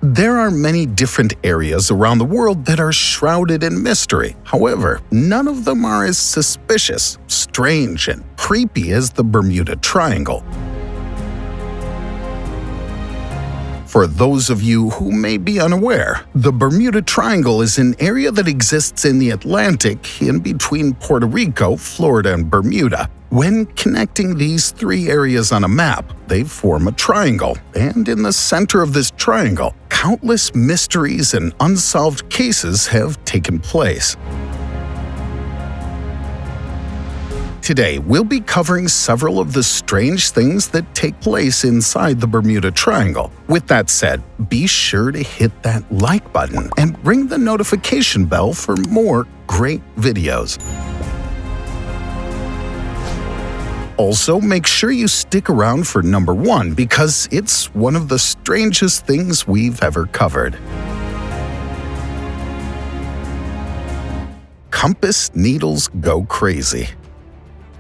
There are many different areas around the world that are shrouded in mystery. However, none of them are as suspicious, strange, and creepy as the Bermuda Triangle. For those of you who may be unaware, the Bermuda Triangle is an area that exists in the Atlantic in between Puerto Rico, Florida, and Bermuda. When connecting these three areas on a map, they form a triangle, and in the center of this triangle, countless mysteries and unsolved cases have taken place. Today, we'll be covering several of the strange things that take place inside the Bermuda Triangle. With that said, be sure to hit that like button and ring the notification bell for more great videos. Also, make sure you stick around for number 1 because it's one of the strangest things we've ever covered. Compass needles go crazy.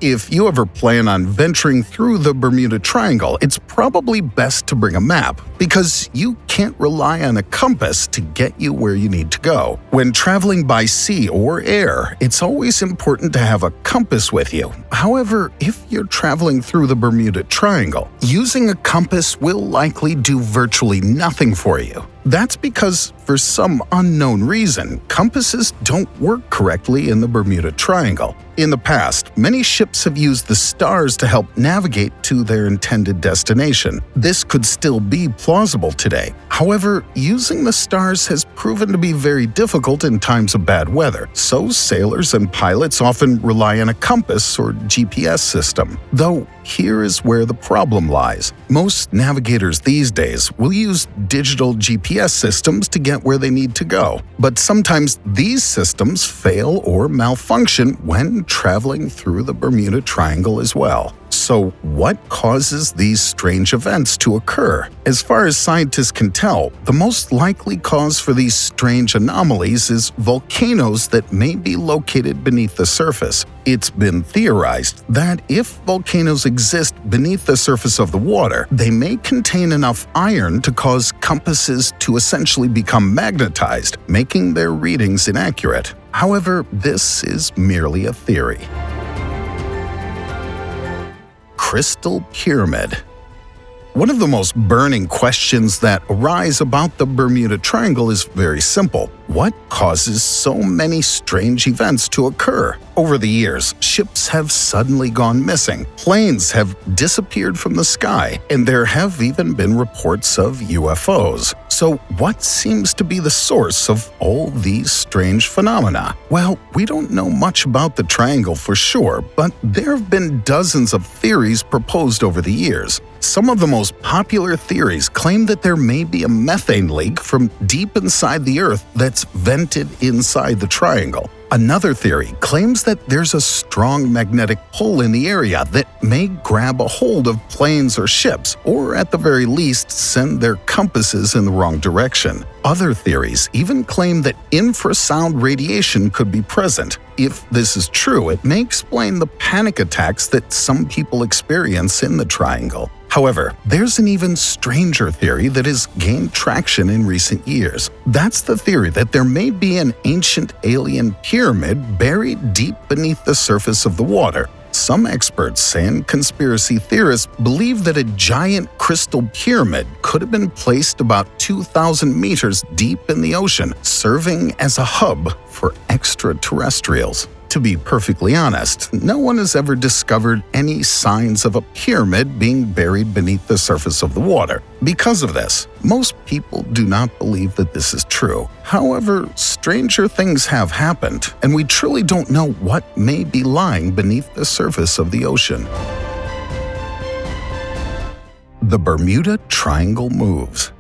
If you ever plan on venturing through the Bermuda Triangle, it's probably best to bring a map because you can't rely on a compass to get you where you need to go. When traveling by sea or air, it's always important to have a compass with you. However, if you're traveling through the Bermuda Triangle, using a compass will likely do virtually nothing for you. That's because, for some unknown reason, compasses don't work correctly in the Bermuda Triangle. In the past, many ships have used the stars to help navigate to their intended destination. This could still be plausible today. However, using the stars has proven to be very difficult in times of bad weather, so sailors and pilots often rely on a compass or GPS system. Though, here is where the problem lies. Most navigators these days will use digital GPS systems to get where they need to go, but sometimes these systems fail or malfunction when traveling through the Bermuda Triangle as well. So, what causes these strange events to occur? As far as scientists can tell, the most likely cause for these strange anomalies is volcanoes that may be located beneath the surface. It's been theorized that if volcanoes exist beneath the surface of the water, they may contain enough iron to cause compasses to essentially become magnetized, making their readings inaccurate. However, this is merely a theory. Crystal Pyramid. One of the most burning questions that arise about the Bermuda Triangle is very simple. What causes so many strange events to occur? Over the years, ships have suddenly gone missing, planes have disappeared from the sky, and there have even been reports of UFOs. So what seems to be the source of all these strange phenomena? Well, we don't know much about the triangle for sure, but there have been dozens of theories proposed over the years. Some of the most popular theories claim that there may be a methane leak from deep inside the Earth that's vented inside the triangle. Another theory claims that there's a strong magnetic pull in the area that may grab a hold of planes or ships, or at the very least send their compasses in the wrong direction. Other theories even claim that infrasound radiation could be present. If this is true, it may explain the panic attacks that some people experience in the triangle. However, there's an even stranger theory that has gained traction in recent years. That's the theory that there may be an ancient alien pyramid buried deep beneath the surface of the water. Some experts and conspiracy theorists believe that a giant crystal pyramid could have been placed about 2,000 meters deep in the ocean, serving as a hub for extraterrestrials. To be perfectly honest, no one has ever discovered any signs of a pyramid being buried beneath the surface of the water. Because of this, most people do not believe that this is true. However, stranger things have happened, and we truly don't know what may be lying beneath the surface of the ocean. The Bermuda Triangle moves.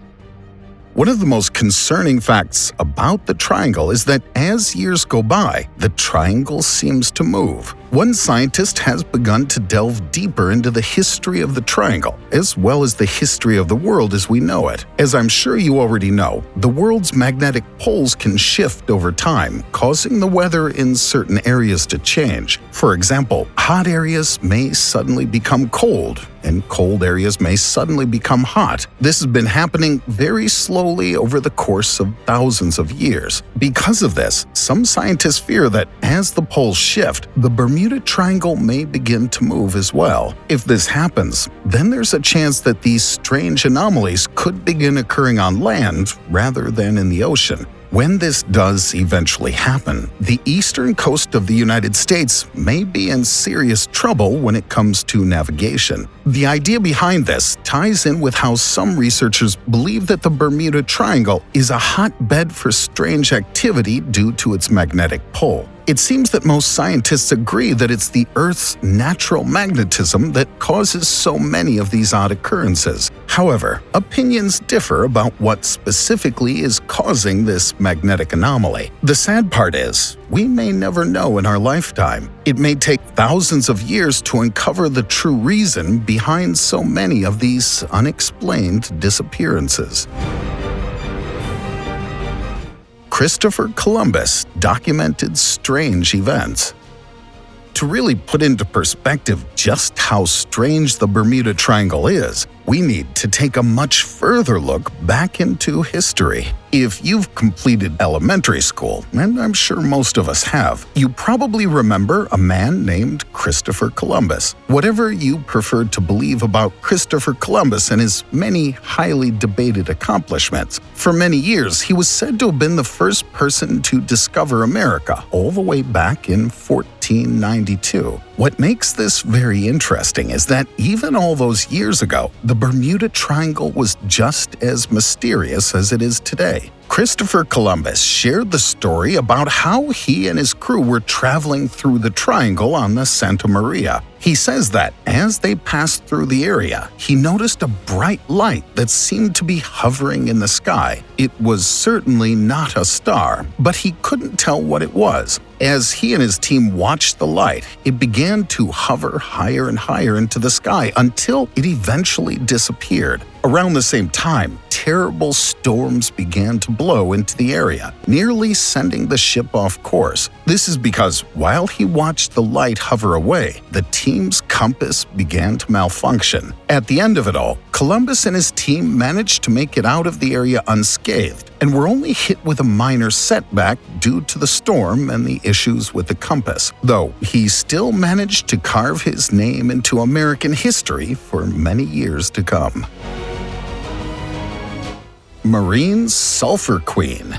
One of the most concerning facts about the triangle is that as years go by, the triangle seems to move. One scientist has begun to delve deeper into the history of the triangle, as well as the history of the world as we know it. As I'm sure you already know, the world's magnetic poles can shift over time, causing the weather in certain areas to change. For example, hot areas may suddenly become cold, and cold areas may suddenly become hot. This has been happening very slowly slowly over the course of thousands of years. Because of this, some scientists fear that as the poles shift, the Bermuda Triangle may begin to move as well. If this happens, then there's a chance that these strange anomalies could begin occurring on land rather than in the ocean. When this does eventually happen, the eastern coast of the United States may be in serious trouble when it comes to navigation. The idea behind this ties in with how some researchers believe that the Bermuda Triangle is a hotbed for strange activity due to its magnetic pole. It seems that most scientists agree that it's the Earth's natural magnetism that causes so many of these odd occurrences. However, opinions differ about what specifically is causing this magnetic anomaly. The sad part is, we may never know in our lifetime. It may take thousands of years to uncover the true reason behind so many of these unexplained disappearances. Christopher Columbus documented strange events. To really put into perspective just how strange the Bermuda Triangle is, we need to take a much further look back into history. If you've completed elementary school, and I'm sure most of us have, you probably remember a man named Christopher Columbus. Whatever you prefer to believe about Christopher Columbus and his many highly debated accomplishments, for many years he was said to have been the first person to discover America, all the way back in 1492. What makes this very interesting is that even all those years ago, the Bermuda Triangle was just as mysterious as it is today. Christopher Columbus shared the story about how he and his crew were traveling through the triangle on the Santa Maria. He says that as they passed through the area, he noticed a bright light that seemed to be hovering in the sky. It was certainly not a star, but he couldn't tell what it was. As he and his team watched the light, it began to hover higher and higher into the sky until it eventually disappeared. Around the same time, terrible storms began to blow into the area, nearly sending the ship off course. This is because while he watched the light hover away, the team's compass began to malfunction. At the end of it all, Columbus and his team managed to make it out of the area unscathed and were only hit with a minor setback due to the storm and the issues with the compass, though he still managed to carve his name into American history for many years to come. Marine's Sulfur Queen.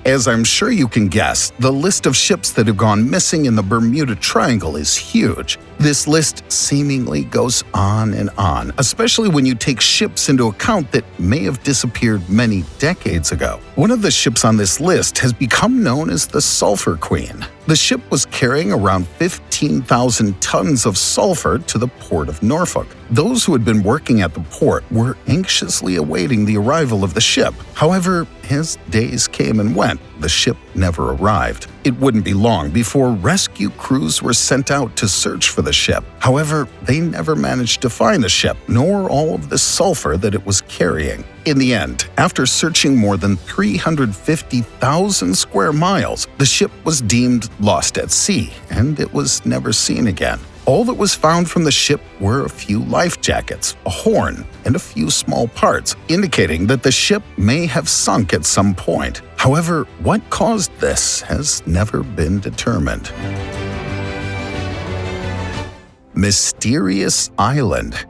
As I'm sure you can guess, the list of ships that have gone missing in the Bermuda Triangle is huge. This list seemingly goes on and on, especially when you take ships into account that may have disappeared many decades ago. One of the ships on this list has become known as the Sulfur Queen. The ship was carrying around 15,000 tons of sulfur to the port of Norfolk. Those who had been working at the port were anxiously awaiting the arrival of the ship. However, as days came and went, the ship never arrived. It wouldn't be long before rescue crews were sent out to search for the ship. However, they never managed to find the ship, nor all of the sulfur that it was carrying. In the end, after searching more than 350,000 square miles, the ship was deemed lost at sea, and it was never seen again. All that was found from the ship were a few life jackets, a horn, and a few small parts, indicating that the ship may have sunk at some point. However, what caused this has never been determined. Mysterious Island.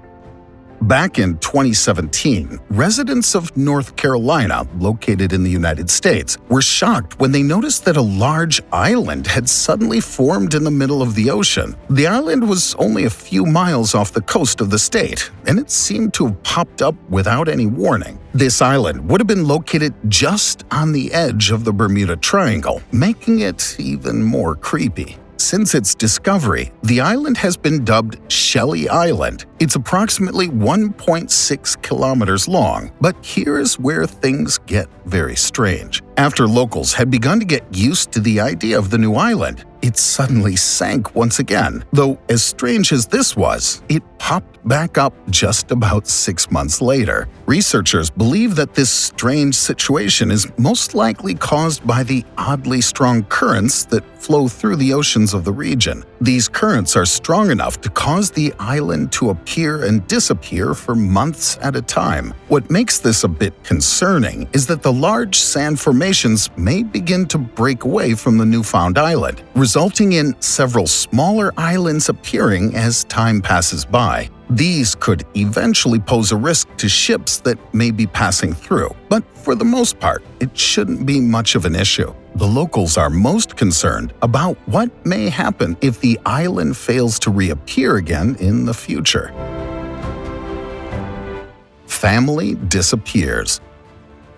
Back in 2017, residents of North Carolina, located in the United States, were shocked when they noticed that a large island had suddenly formed in the middle of the ocean. The island was only a few miles off the coast of the state, and it seemed to have popped up without any warning. This island would have been located just on the edge of the Bermuda Triangle, making it even more creepy. Since its discovery, the island has been dubbed Shelly Island. It's approximately 1.6 kilometers long, but here is where things get very strange. After locals had begun to get used to the idea of the new island, it suddenly sank once again. Though as strange as this was, it popped back up just about 6 months later. Researchers believe that this strange situation is most likely caused by the oddly strong currents that flow through the oceans of the region. These currents are strong enough to cause the island to appear and disappear for months at a time. What makes this a bit concerning is that the large sand formations may begin to break away from the newfound island, resulting in several smaller islands appearing as time passes by. These could eventually pose a risk to ships that may be passing through, but for the most part, it shouldn't be much of an issue. The locals are most concerned about what may happen if the island fails to reappear again in the future. Family disappears.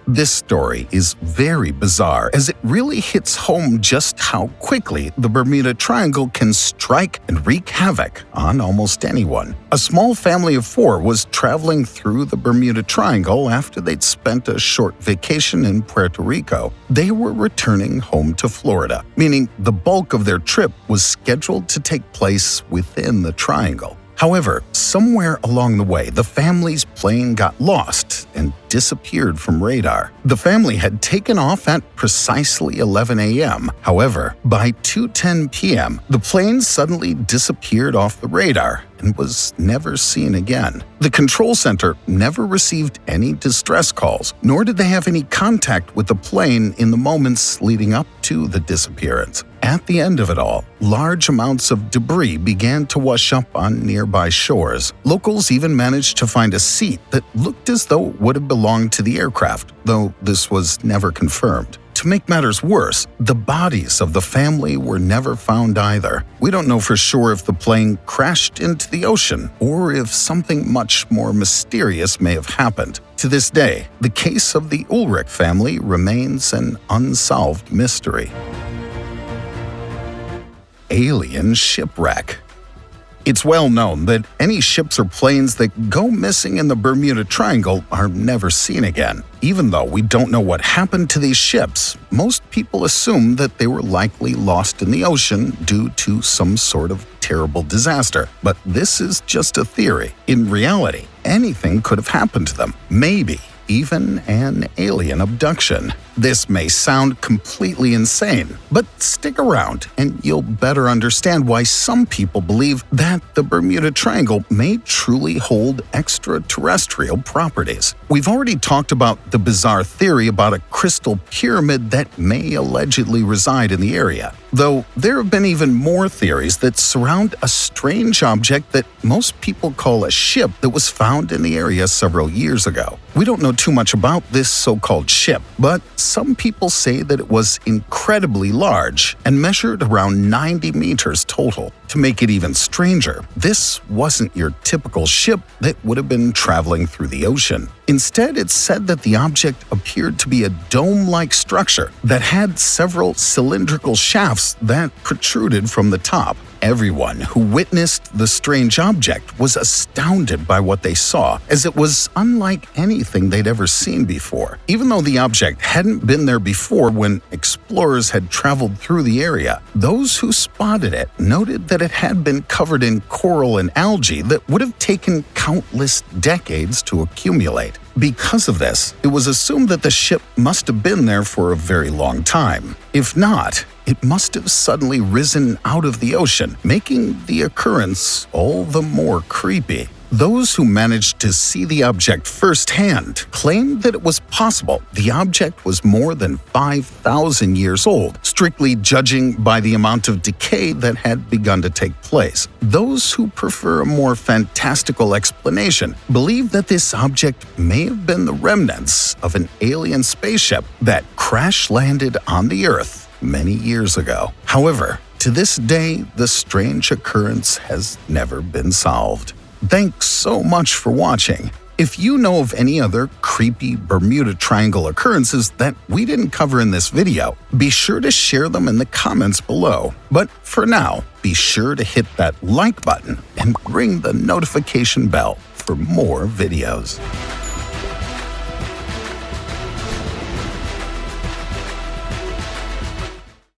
This story is very bizarre as it really hits home just how quickly the Bermuda Triangle can strike and wreak havoc on almost anyone. A small family of 4 was traveling through the Bermuda Triangle after they'd spent a short vacation in Puerto Rico. They were returning home to Florida, meaning the bulk of their trip was scheduled to take place within the triangle. However, somewhere along the way, the family's plane got lost and disappeared from radar. The family had taken off at precisely 11 a.m. However, by 2:10 p.m., the plane suddenly disappeared off the radar and was never seen again. The control center never received any distress calls, nor did they have any contact with the plane in the moments leading up to the disappearance. At the end of it all, large amounts of debris began to wash up on nearby shores. Locals even managed to find a seat that looked as though it would have belonged to the aircraft, though this was never confirmed. To make matters worse, the bodies of the family were never found either. We don't know for sure if the plane crashed into the ocean or if something much more mysterious may have happened. To this day, the case of the Ulrich family remains an unsolved mystery. Alien shipwreck. It's well known that any ships or planes that go missing in the Bermuda Triangle are never seen again. Even though we don't know what happened to these ships, most people assume that they were likely lost in the ocean due to some sort of terrible disaster. But this is just a theory. In reality, anything could have happened to them. Maybe even an alien abduction. This may sound completely insane, but stick around and you'll better understand why some people believe that the Bermuda Triangle may truly hold extraterrestrial properties. We've already talked about the bizarre theory about a crystal pyramid that may allegedly reside in the area, though there have been even more theories that surround a strange object that most people call a ship that was found in the area several years ago. We don't know too much about this so-called ship, but some people say that it was incredibly large and measured around 90 meters total. To make it even stranger, this wasn't your typical ship that would have been traveling through the ocean. Instead, it's said that the object appeared to be a dome-like structure that had several cylindrical shafts that protruded from the top. Everyone who witnessed the strange object was astounded by what they saw, as it was unlike anything they'd ever seen before. Even though the object hadn't been there before when explorers had traveled through the area, those who spotted it noted that it had been covered in coral and algae that would have taken countless decades to accumulate. Because of this, it was assumed that the ship must have been there for a very long time. If not, it must have suddenly risen out of the ocean, making the occurrence all the more creepy. Those who managed to see the object firsthand claimed that it was possible the object was more than 5,000 years old, strictly judging by the amount of decay that had begun to take place. Those who prefer a more fantastical explanation believe that this object may have been the remnants of an alien spaceship that crash-landed on the Earth many years ago. However, to this day, the strange occurrence has never been solved. Thanks so much for watching. If you know of any other creepy Bermuda Triangle occurrences that we didn't cover in this video, be sure to share them in the comments below. But for now, be sure to hit that like button and ring the notification bell for more videos.